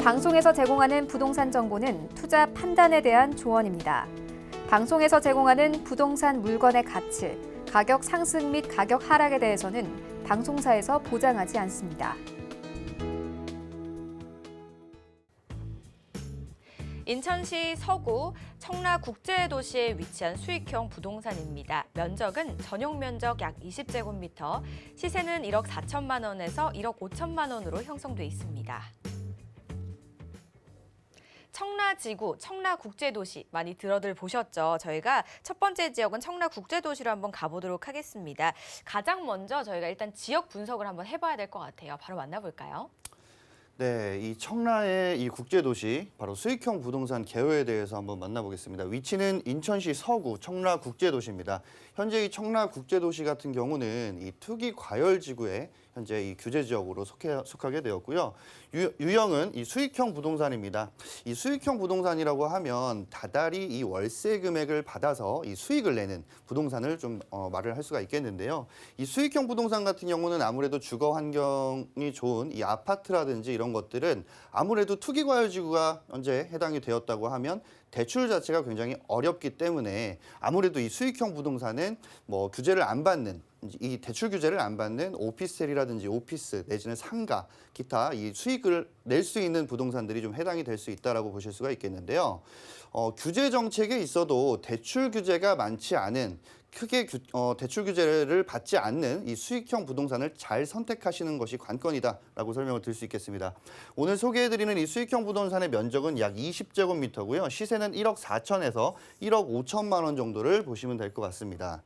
방송에서 제공하는 부동산 정보는 투자 판단에 대한 조언입니다. 방송에서 제공하는 부동산 물건의 가치, 가격 상승 및 가격 하락에 대해서는 방송사에서 보장하지 않습니다. 인천시 서구 청라국제도시에 위치한 수익형 부동산입니다. 면적은 전용 면적 약 20제곱미터, 시세는 1억 4천만 원에서 1억 5천만 원으로 형성돼 있습니다. 청라지구, 청라국제도시 많이 들어들 보셨죠? 저희가 첫 번째 지역은 청라국제도시로 한번 가보도록 하겠습니다. 가장 먼저 저희가 일단 지역 분석을 한번 해봐야 될 것 같아요. 바로 만나볼까요? 네, 이 청라의 이 국제도시, 바로 수익형 부동산 개요에 대해서 한번 만나보겠습니다. 위치는 인천시 서구 청라국제도시입니다. 현재 이 청라국제도시 같은 경우는 이 투기 과열지구에 현재 이 규제 지역으로 속하게 되었고요. 유형은 이 수익형 부동산입니다. 이 수익형 부동산이라고 하면 다달이 이 월세 금액을 받아서 이 수익을 내는 부동산을 좀 말을 할 수가 있겠는데요. 이 수익형 부동산 같은 경우는 아무래도 주거 환경이 좋은 이 아파트라든지 이런 것들은 아무래도 투기 과열지구가 현재 해당이 되었다고 하면 대출 자체가 굉장히 어렵기 때문에 아무래도 이 수익형 부동산은 뭐 규제를 안 받는, 이 대출 규제를 안 받는 오피스텔이라든지 오피스 내지는 상가, 기타 이 수익을 낼 수 있는 부동산들이 좀 해당이 될 수 있다라고 보실 수가 있겠는데요. 규제 정책에 있어도 대출 규제가 많지 않은 크게 대출 규제를 받지 않는 이 수익형 부동산을 잘 선택하시는 것이 관건이다라고 설명을 드릴 수 있겠습니다. 오늘 소개해드리는 이 수익형 부동산의 면적은 약 20제곱미터고요. 시세는 1억 4천에서 1억 5천만 원 정도를 보시면 될 것 같습니다.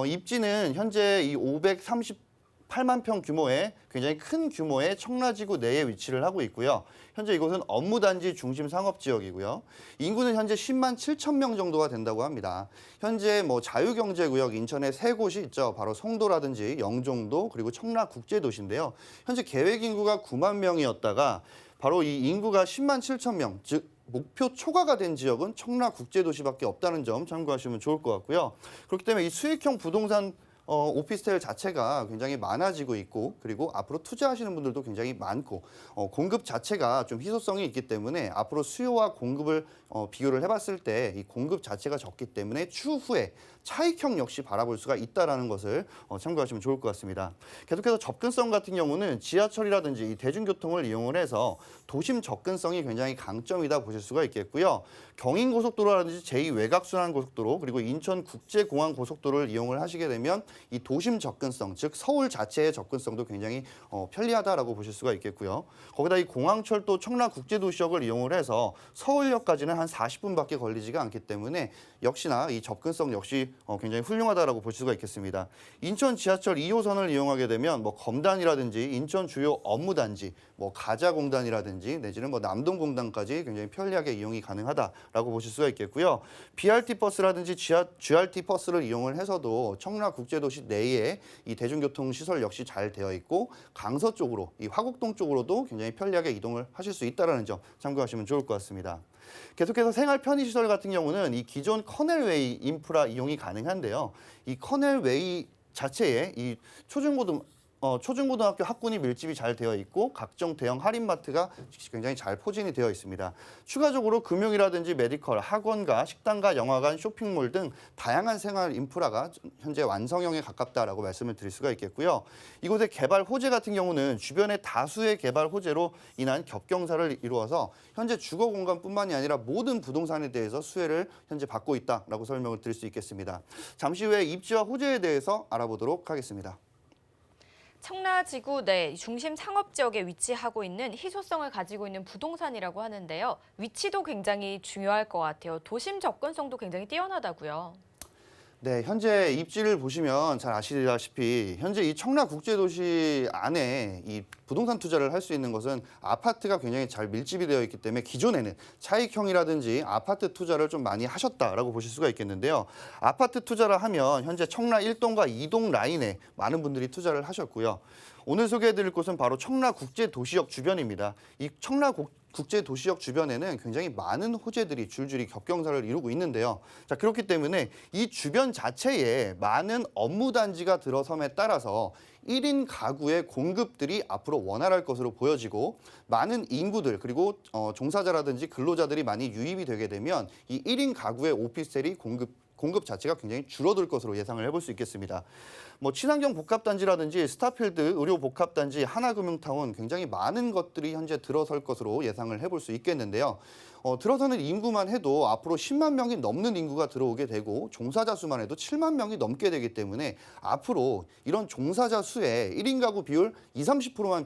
입지는 현재 이 538만 평 규모의 굉장히 큰 규모의 청라지구 내에 위치를 하고 있고요. 현재 이곳은 업무단지 중심 상업지역이고요. 인구는 현재 10만 7천 명 정도가 된다고 합니다. 현재 뭐 자유경제구역 인천에 세 곳이 있죠. 바로 송도라든지 영종도 그리고 청라국제도시인데요. 현재 계획 인구가 9만 명이었다가 바로 이 인구가 10만 7천 명, 즉 목표 초과가 된 지역은 청라국제도시밖에 없다는 점 참고하시면 좋을 것 같고요. 그렇기 때문에 이 수익형 부동산 오피스텔 자체가 굉장히 많아지고 있고 그리고 앞으로 투자하시는 분들도 굉장히 많고 공급 자체가 좀 희소성이 있기 때문에 앞으로 수요와 공급을 비교를 해봤을 때 이 공급 자체가 적기 때문에 추후에 차익형 역시 바라볼 수가 있다는 것을 참고하시면 좋을 것 같습니다. 계속해서 접근성 같은 경우는 지하철이라든지 이 대중교통을 이용을 해서 도심 접근성이 굉장히 강점이다 보실 수가 있겠고요. 경인고속도로라든지 제2외곽순환고속도로 그리고 인천국제공항고속도로를 이용을 하시게 되면 이 도심 접근성, 즉 서울 자체의 접근성도 굉장히 편리하다라고 보실 수가 있겠고요. 거기다 이 공항철도 청라국제도시역을 이용을 해서 서울역까지는 한 40분밖에 걸리지가 않기 때문에 역시나 이 접근성 역시 굉장히 훌륭하다라고 볼 수가 있겠습니다. 인천 지하철 2호선을 이용하게 되면 뭐 검단이라든지 인천 주요 업무단지, 뭐 가자공단이라든지 내지는 뭐 남동공단까지 굉장히 편리하게 이용이 가능하다라고 보실 수가 있겠고요. BRT 버스라든지 GRT 버스를 이용을 해서도 청라국제도시 내에 이 대중교통 시설 역시 잘 되어 있고 강서 쪽으로 이 화곡동 쪽으로도 굉장히 편리하게 이동을 하실 수 있다는 점 참고하시면 좋을 것 같습니다. 계속해서 생활 편의시설 같은 경우는 이 기존 커넬웨이 인프라 이용이 가능한데요. 이 커넬웨이 자체에 이 초중고등학교 학군이 밀집이 잘 되어 있고 각종 대형 할인마트가 굉장히 잘 포진이 되어 있습니다. 추가적으로 금융이라든지 메디컬, 학원과 식당과 영화관, 쇼핑몰 등 다양한 생활 인프라가 현재 완성형에 가깝다라고 말씀을 드릴 수가 있겠고요. 이곳의 개발 호재 같은 경우는 주변의 다수의 개발 호재로 인한 겹경사를 이루어서 현재 주거 공간뿐만이 아니라 모든 부동산에 대해서 수혜를 현재 받고 있다라고 설명을 드릴 수 있겠습니다. 잠시 후에 입지와 호재에 대해서 알아보도록 하겠습니다. 청라지구 내 중심 상업지역에 위치하고 있는 희소성을 가지고 있는 부동산이라고 하는데요. 위치도 굉장히 중요할 것 같아요. 도심 접근성도 굉장히 뛰어나다고요. 네, 현재 입지를 보시면 잘 아시다시피 현재 이 청라국제도시 안에 이 부동산 투자를 할 수 있는 것은 아파트가 굉장히 잘 밀집이 되어 있기 때문에 기존에는 차익형이라든지 아파트 투자를 좀 많이 하셨다라고 보실 수가 있겠는데요. 아파트 투자를 하면 현재 청라 1동과 2동 라인에 많은 분들이 투자를 하셨고요. 오늘 소개해드릴 곳은 바로 청라국제도시역 주변입니다. 이 청라국제도시역 주변에는 굉장히 많은 호재들이 줄줄이 겹경사를 이루고 있는데요. 자, 그렇기 때문에 이 주변 자체에 많은 업무단지가 들어섬에 따라서 1인 가구의 공급들이 앞으로 원활할 것으로 보여지고 많은 인구들 그리고 종사자라든지 근로자들이 많이 유입이 되게 되면 이 1인 가구의 오피스텔이 공급 자체가 굉장히 줄어들 것으로 예상을 해볼 수 있겠습니다. 뭐 친환경 복합단지라든지 스타필드 의료 복합단지 하나금융타운 굉장히 많은 것들이 현재 들어설 것으로 예상을 해볼 수 있겠는데요. 들어서는 인구만 해도 앞으로 10만 명이 넘는 인구가 들어오게 되고 종사자 수만 해도 7만 명이 넘게 되기 때문에 앞으로 이런 종사자 수의 1인 가구 비율 20-30%만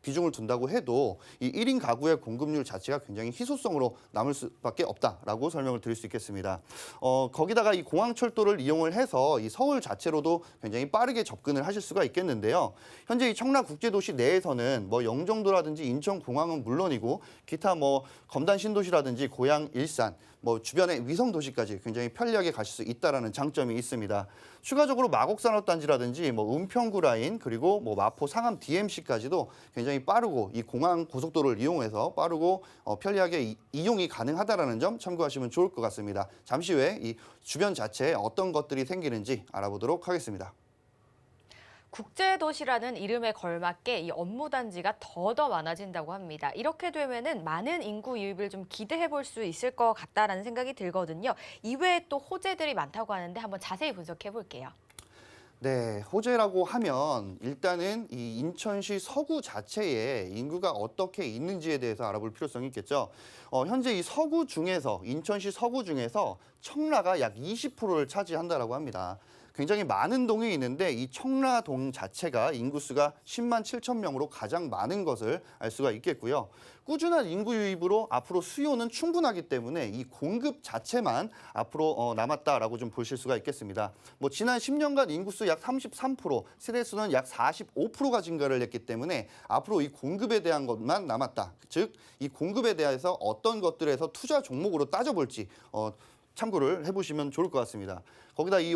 비중을 둔다고 해도 이 1인 가구의 공급률 자체가 굉장히 희소성으로 남을 수밖에 없다라고 설명을 드릴 수 있겠습니다. 거기다가 이 공항철도를 이용을 해서 이 서울 자체로도 굉장히 빠르게 접근을 하실 수가 있겠는데요. 현재 이 청라국제도시 내에서는 뭐 영종도라든지 인천공항은 물론이고 기타 뭐 검단 신도시라든지 고양 일산 뭐 주변의 위성 도시까지 굉장히 편리하게 가실 수 있다라는 장점이 있습니다. 추가적으로 마곡산업단지라든지 뭐 은평구 라인 그리고 뭐 마포 상암 DMC까지도 굉장히 빠르고 이 공항 고속도로를 이용해서 빠르고 편리하게 이용이 가능하다라는 점 참고하시면 좋을 것 같습니다. 잠시 후에 이 주변 자체에 어떤 것들이 생기는지 알아보도록 하겠습니다. 국제도시라는 이름에 걸맞게 이 업무단지가 더 많아진다고 합니다. 이렇게 되면은 많은 인구 유입을 좀 기대해 볼 수 있을 것 같다라는 생각이 들거든요. 이외에 또 호재들이 많다고 하는데 한번 자세히 분석해 볼게요. 네, 호재라고 하면 일단은 이 인천시 서구 자체에 인구가 어떻게 있는지에 대해서 알아볼 필요성이 있겠죠. 현재 이 서구 중에서 인천시 서구 중에서 청라가 약 20%를 차지한다라고 합니다. 굉장히 많은 동이 있는데 이 청라동 자체가 인구수가 10만 7천 명으로 가장 많은 것을 알 수가 있겠고요. 꾸준한 인구 유입으로 앞으로 수요는 충분하기 때문에 이 공급 자체만 앞으로 남았다라고 좀 보실 수가 있겠습니다. 뭐 지난 10년간 인구수 약 33%, 세대수는 약 45%가 증가를 했기 때문에 앞으로 이 공급에 대한 것만 남았다. 즉, 이 공급에 대해서 어떤 것들에서 투자 종목으로 따져볼지 참고를 해보시면 좋을 것 같습니다. 거기다 이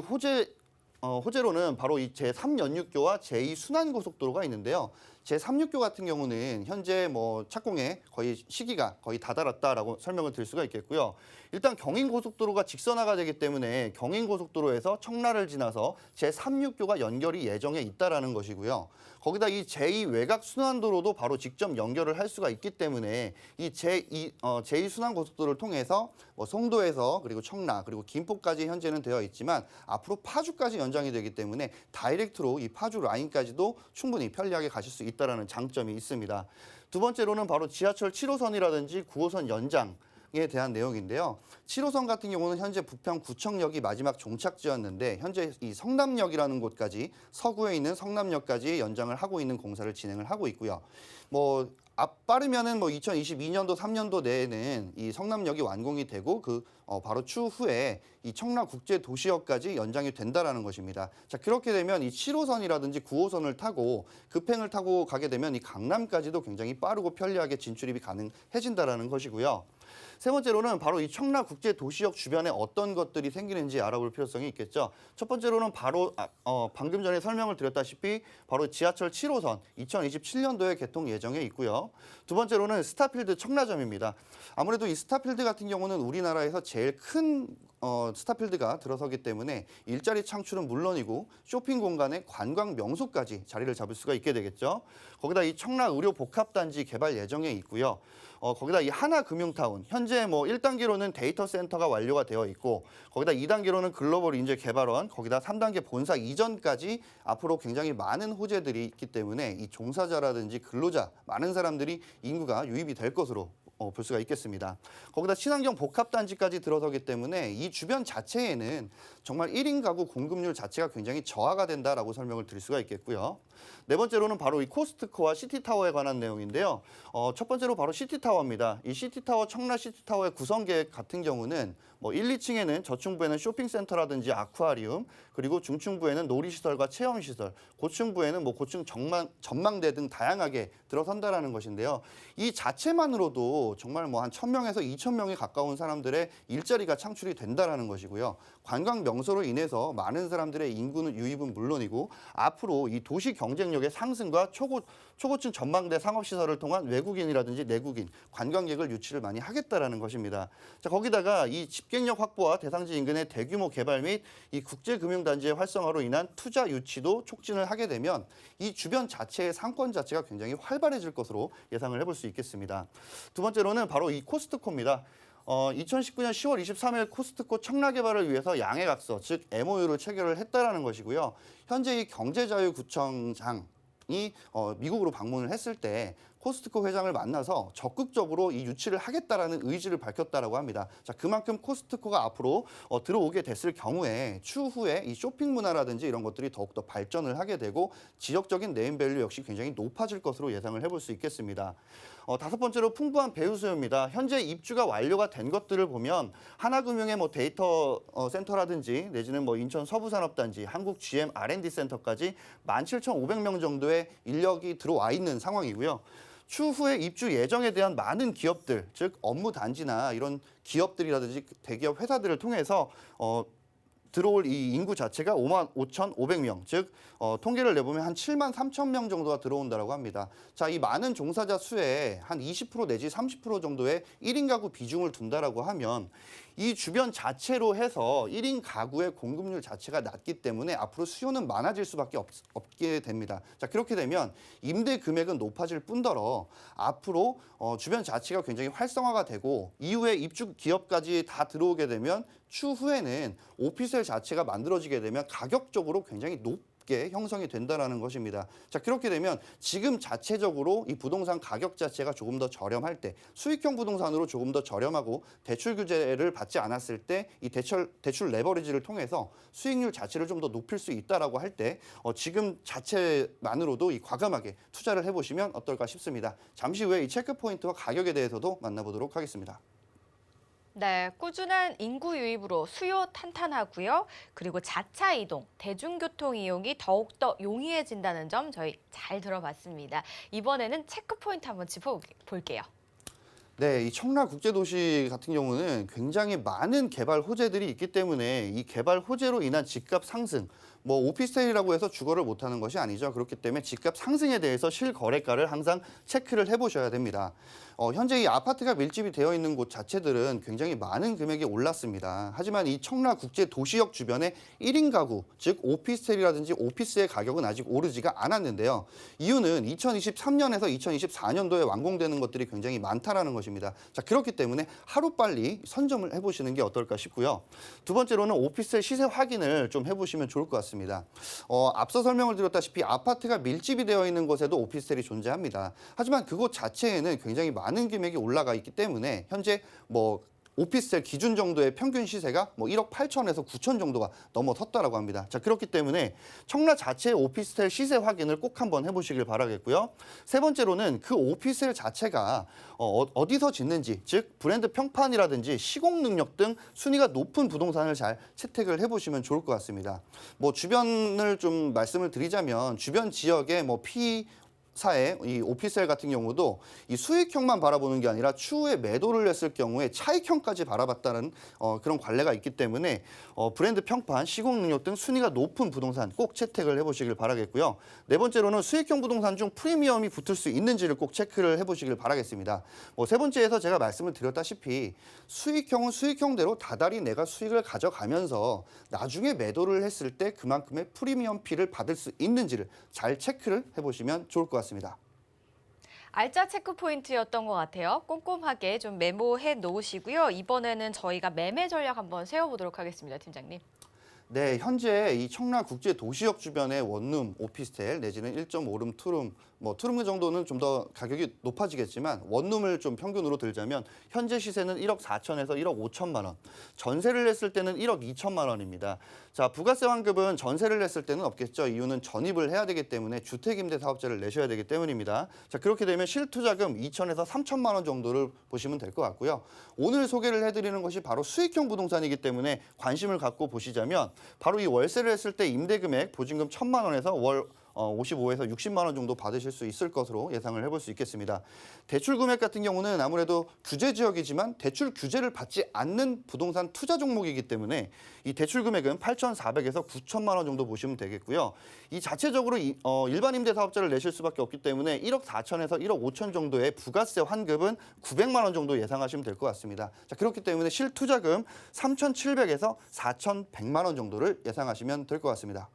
호재로는 바로 이 제3연육교와 제2순환고속도로가 있는데요. 제3육교 같은 경우는 현재 뭐 착공에 거의 시기가 거의 다다랐다라고 설명을 드릴 수가 있겠고요. 일단 경인고속도로가 직선화가 되기 때문에 경인고속도로에서 청라를 지나서 제3육교가 연결이 예정에 있다라는 것이고요. 거기다 이 제2외곽순환도로도 바로 직접 연결을 할 수가 있기 때문에 이 제2순환고속도로를 통해서 뭐 송도에서 그리고 청라 그리고 김포까지 현재는 되어 있지만 앞으로 파주까지 연장이 되기 때문에 다이렉트로 이 파주 라인까지도 충분히 편리하게 가실 수 있다는 장점이 있습니다. 두 번째로는 바로 지하철 7호선이라든지 9호선 연장에 대한 내용인데요. 7호선 같은 경우는 현재 부평 구청역이 마지막 종착지였는데 현재 이 성남역이라는 곳까지 서구에 있는 성남역까지 연장을 하고 있는 공사를 진행을 하고 있고요. 뭐 빠르면은 뭐 2022년도 3년도 내에는 이 성남역이 완공이 되고 바로 추후에 이 청라국제도시역까지 연장이 된다라는 것입니다. 자, 그렇게 되면 이 7호선이라든지 9호선을 타고 급행을 타고 가게 되면 이 강남까지도 굉장히 빠르고 편리하게 진출입이 가능해진다라는 것이고요. 세 번째로는 바로 이 청라국제도시역 주변에 어떤 것들이 생기는지 알아볼 필요성이 있겠죠. 첫 번째로는 바로 방금 전에 설명을 드렸다시피 바로 지하철 7호선 2027년도에 개통 예정에 있고요. 두 번째로는 스타필드 청라점입니다. 아무래도 이 스타필드 같은 경우는 우리나라에서 제일 큰 스타필드가 들어서기 때문에 일자리 창출은 물론이고 쇼핑 공간의 관광 명소까지 자리를 잡을 수가 있게 되겠죠. 거기다 이 청라 의료 복합단지 개발 예정에 있고요. 거기다 이 하나금융타운 현재 뭐 1단계로는 데이터 센터가 완료가 되어 있고 거기다 2단계로는 글로벌 인재 개발원 거기다 3단계 본사 이전까지 앞으로 굉장히 많은 호재들이 있기 때문에 이 종사자라든지 근로자 많은 사람들이 인구가 유입이 될 것으로 볼 수가 있겠습니다. 거기다 친환경 복합단지까지 들어서기 때문에 이 주변 자체에는 정말 1인 가구 공급률 자체가 굉장히 저하가 된다라고 설명을 드릴 수가 있겠고요. 네 번째로는 바로 이 코스트코와 시티타워에 관한 내용인데요. 첫 번째로 바로 시티타워입니다. 이 시티타워, 청라 시티타워의 구성 계획 같은 경우는 뭐 1, 2층에는 저층부에는 쇼핑센터라든지 아쿠아리움, 그리고 중층부에는 놀이시설과 체험시설, 고층부에는 뭐 고층 전망대 등 다양하게 들어선다라는 것인데요. 이 자체만으로도 하나로 정말 뭐 한 1,000명에서 2,000명에 가까운 사람들의 일자리가 창출이 된다라는 것이고요. 관광 명소로 인해서 많은 사람들의 인구 유입은 물론이고 앞으로 이 도시 경쟁력의 상승과 초고층 전망대 상업시설을 통한 외국인이라든지 내국인, 관광객을 유치를 많이 하겠다라는 것입니다. 자, 거기다가 이 집객력 확보와 대상지 인근의 대규모 개발 및 이 국제금융단지의 활성화로 인한 투자 유치도 촉진을 하게 되면 이 주변 자체의 상권 자체가 굉장히 활발해질 것으로 예상을 해볼 수 있겠습니다. 두 번째로는 바로 이 코스트코입니다. 2019년 10월 23일 코스트코 청라 개발을 위해서 양해각서, 즉 MOU를 체결을 했다라는 것이고요. 현재 이 경제자유구청장이 미국으로 방문을 했을 때 코스트코 회장을 만나서 적극적으로 이 유치를 하겠다라는 의지를 밝혔다라고 합니다. 자, 그만큼 코스트코가 앞으로 들어오게 됐을 경우에 추후에 이 쇼핑 문화라든지 이런 것들이 더욱더 발전을 하게 되고 지역적인 네임밸류 역시 굉장히 높아질 것으로 예상을 해볼 수 있겠습니다. 다섯 번째로 풍부한 배후 수요입니다. 현재 입주가 완료가 된 것들을 보면 하나금융의 뭐 데이터 센터라든지 내지는 뭐 인천 서부산업단지, 한국 GM R&D 센터까지 17,500명 정도의 인력이 들어와 있는 상황이고요. 추후에 입주 예정에 대한 많은 기업들, 즉 업무 단지나 이런 기업들이라든지 대기업 회사들을 통해서 들어올 이 인구 자체가 55,500명, 즉 통계를 내보면 한 73,000명 정도가 들어온다고 합니다. 자, 이 많은 종사자 수의 한 20% 내지 30% 정도의 1인 가구 비중을 둔다라고 하면 이 주변 자체로 해서 1인 가구의 공급률 자체가 낮기 때문에 앞으로 수요는 많아질 수밖에 없게 됩니다. 자, 그렇게 되면 임대 금액은 높아질 뿐더러 앞으로 주변 자체가 굉장히 활성화가 되고 이후에 입주 기업까지 다 들어오게 되면 추후에는 오피스텔 자체가 만들어지게 되면 가격적으로 굉장히 높게 형성이 된다는 것입니다. 자, 그렇게 되면 지금 자체적으로 이 부동산 가격 자체가 조금 더 저렴할 때 수익형 부동산으로 조금 더 저렴하고 대출 규제를 받지 않았을 때 이 대출 레버리지를 통해서 수익률 자체를 좀 더 높일 수 있다라고 할 때 지금 자체만으로도 이 과감하게 투자를 해보시면 어떨까 싶습니다. 잠시 후에 이 체크 포인트와 가격에 대해서도 만나보도록 하겠습니다. 네, 꾸준한 인구 유입으로 수요 탄탄하고요. 그리고 자차 이동, 대중교통 이용이 더욱더 용이해진다는 점 저희 잘 들어봤습니다. 이번에는 체크 포인트 한번 짚어볼게요. 네, 이 청라 국제도시 같은 경우는 굉장히 많은 개발 호재들이 있기 때문에 이 개발 호재로 인한 집값 상승, 뭐 오피스텔이라고 해서 주거를 못하는 것이 아니죠. 그렇기 때문에 집값 상승에 대해서 실거래가를 항상 체크를 해보셔야 됩니다. 현재 이 아파트가 밀집이 되어 있는 곳 자체들은 굉장히 많은 금액이 올랐습니다. 하지만 이 청라 국제도시역 주변에 1인 가구, 즉 오피스텔이라든지 오피스의 가격은 아직 오르지가 않았는데요. 이유는 2023년에서 2024년도에 완공되는 것들이 굉장히 많다라는 것입니다. 자, 그렇기 때문에 하루빨리 선점을 해보시는 게 어떨까 싶고요. 두 번째로는 오피스텔 시세 확인을 좀 해보시면 좋을 것 같습니다. 앞서 설명을 드렸다시피 아파트가 밀집이 되어 있는 곳에도 오피스텔이 존재합니다. 하지만 그곳 자체에는 굉장히 많은 금액이 올라가 있기 때문에 현재 뭐 오피스텔 기준 정도의 평균 시세가 뭐 1억 8천에서 9천 정도가 넘어섰다라고 합니다. 자, 그렇기 때문에 청라 자체의 오피스텔 시세 확인을 꼭 한번 해보시길 바라겠고요. 세 번째로는 그 오피스텔 자체가 어디서 짓는지, 즉 브랜드 평판이라든지 시공 능력 등 순위가 높은 부동산을 잘 채택을 해보시면 좋을 것 같습니다. 뭐 주변을 좀 말씀을 드리자면 주변 지역의 뭐 사의 이 오피스텔 같은 경우도 이 수익형만 바라보는 게 아니라 추후에 매도를 했을 경우에 차익형까지 바라봤다는 그런 관례가 있기 때문에 브랜드 평판, 시공 능력 등 순위가 높은 부동산 꼭 채택을 해보시길 바라겠고요. 네 번째로는 수익형 부동산 중 프리미엄이 붙을 수 있는지를 꼭 체크를 해보시길 바라겠습니다. 세 번째에서 제가 말씀을 드렸다시피 수익형은 수익형대로 다달이 내가 수익을 가져가면서 나중에 매도를 했을 때 그만큼의 프리미엄 피를 받을 수 있는지를 잘 체크를 해보시면 좋을 것 같습니다. 알짜 체크 포인트였던 것 같아요. 꼼꼼하게 좀 메모해 놓으시고요. 이번에는 저희가 매매 전략 한번 세워보도록 하겠습니다, 팀장님. 네, 현재 이 청라 국제 도시역 주변의 원룸, 오피스텔 내지는 1.5룸, 투룸, 뭐 투룸 정도는 좀 더 가격이 높아지겠지만 원룸을 좀 평균으로 들자면 현재 시세는 1억 4천에서 1억 5천만 원, 전세를 냈을 때는 1억 2천만 원입니다. 자, 부가세 환급은 전세를 냈을 때는 없겠죠. 이유는 전입을 해야 되기 때문에 주택임대사업자를 내셔야 되기 때문입니다. 자, 그렇게 되면 실투자금 2천에서 3천만 원 정도를 보시면 될 것 같고요. 오늘 소개를 해드리는 것이 바로 수익형 부동산이기 때문에 관심을 갖고 보시자면 바로 이 월세를 했을 때 임대금액 보증금 1,000만 원에서 월 55에서 60만 원 정도 받으실 수 있을 것으로 예상을 해볼 수 있겠습니다. 대출 금액 같은 경우는 아무래도 규제 지역이지만 대출 규제를 받지 않는 부동산 투자 종목이기 때문에 이 대출 금액은 8,400에서 9천만 원 정도 보시면 되겠고요. 이 자체적으로 일반 임대 사업자를 내실 수밖에 없기 때문에 1억 4천에서 1억 5천 정도의 부가세 환급은 900만 원 정도 예상하시면 될 것 같습니다. 자, 그렇기 때문에 실투자금 3,700에서 4,100만 원 정도를 예상하시면 될 것 같습니다.